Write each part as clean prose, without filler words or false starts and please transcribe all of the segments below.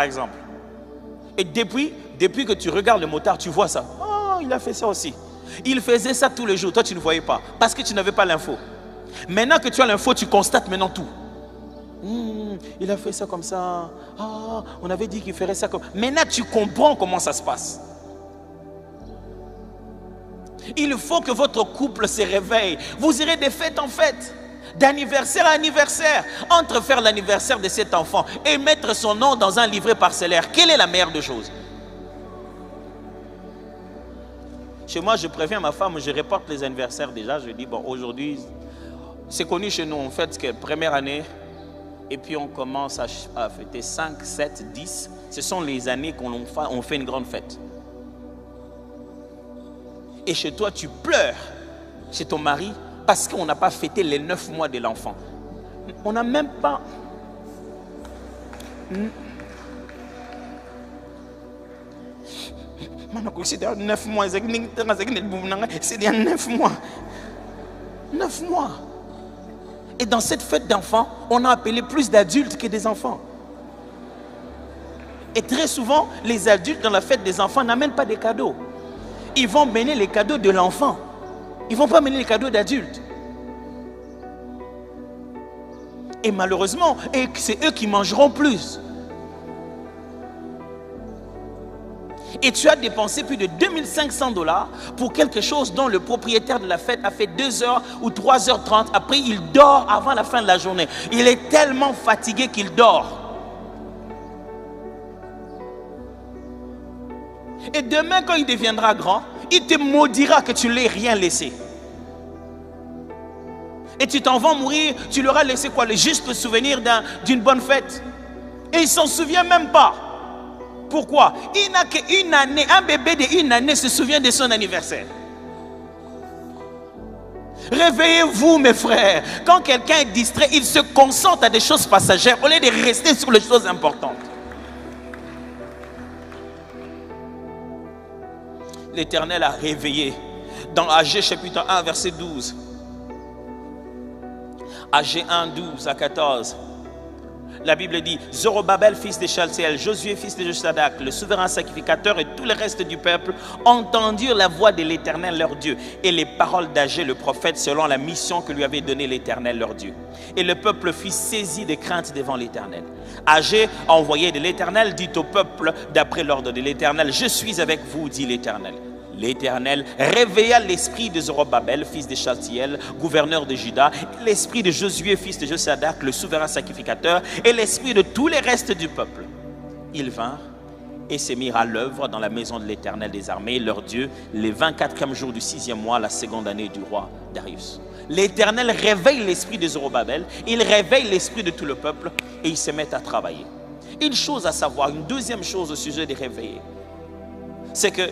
par exemple. Et depuis que tu regardes le motard, tu vois ça. Oh, il a fait ça aussi. Il faisait ça tous les jours. Toi, tu ne voyais pas parce que tu n'avais pas l'info. Maintenant que tu as l'info, tu constates maintenant tout. Il a fait ça comme ça. Ah, on avait dit qu'il ferait ça comme... Maintenant, tu comprends comment ça se passe. Il faut que votre couple se réveille. Vous irez de fête en fête, d'anniversaire à anniversaire. Entre faire l'anniversaire de cet enfant et mettre son nom dans un livret parcellaire, quelle est la meilleure des choses? Chez moi, je préviens ma femme, je reporte les anniversaires déjà. Je dis, bon, aujourd'hui, c'est connu chez nous, on fête que première année, et puis on commence à fêter 5, 7, 10. Ce sont les années qu'on fait une grande fête. Et chez toi, tu pleures, chez ton mari, parce qu'on n'a pas fêté les 9 mois de l'enfant. On n'a même pas... C'est 9 mois. C'est 9 mois. 9 mois. Et dans cette fête d'enfants, on a appelé plus d'adultes que des enfants. Et très souvent, les adultes dans la fête des enfants n'amènent pas des cadeaux. Ils vont mener les cadeaux de l'enfant. Ils ne vont pas mener les cadeaux d'adultes. Et malheureusement, c'est eux qui mangeront plus. Et tu as dépensé plus de 2500 $ pour quelque chose dont le propriétaire de la fête a fait 2h ou 3h30. Après, il dort avant la fin de la journée. Il est tellement fatigué qu'il dort. Et demain, quand il deviendra grand, il te maudira que tu ne l'aies rien laissé. Et tu t'en vas mourir, tu leur as laissé quoi? Juste le souvenir d'une bonne fête. Et il ne s'en souvient même pas. Pourquoi? Il n'a qu'une année, un bébé d'1 année se souvient de son anniversaire. Réveillez-vous mes frères. Quand quelqu'un est distrait, il se concentre à des choses passagères au lieu de rester sur les choses importantes. L'Éternel a réveillé dans Agé chapitre 1 verset 12. Agé 1, 12 à 14. La Bible dit, Zorobabel, fils de Shaltiel, Josué, fils de Josadak, le souverain sacrificateur et tout le reste du peuple entendirent la voix de l'Éternel leur Dieu et les paroles d'Agé le prophète selon la mission que lui avait donnée l'Éternel leur Dieu. Et le peuple fut saisi de crainte devant l'Éternel. Agé, envoyé de l'Éternel, dit au peuple d'après l'ordre de l'Éternel, je suis avec vous, dit l'Éternel. L'Éternel réveilla l'esprit de Zorobabel, fils de Shaltiel, gouverneur de Juda, l'esprit de Josué, fils de Josadak, le souverain sacrificateur, et l'esprit de tous les restes du peuple. Ils vinrent et se mirent à l'œuvre dans la maison de l'Éternel des armées, leur Dieu, les 24e jour du 6e mois, la seconde année du roi Darius. L'Éternel réveille l'esprit de Zorobabel, il réveille l'esprit de tout le peuple, et ils se mettent à travailler. Une chose à savoir, une deuxième chose au sujet des réveillés, c'est que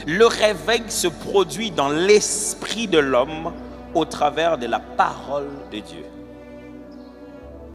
le réveil se produit dans l'esprit de l'homme au travers de la parole de Dieu.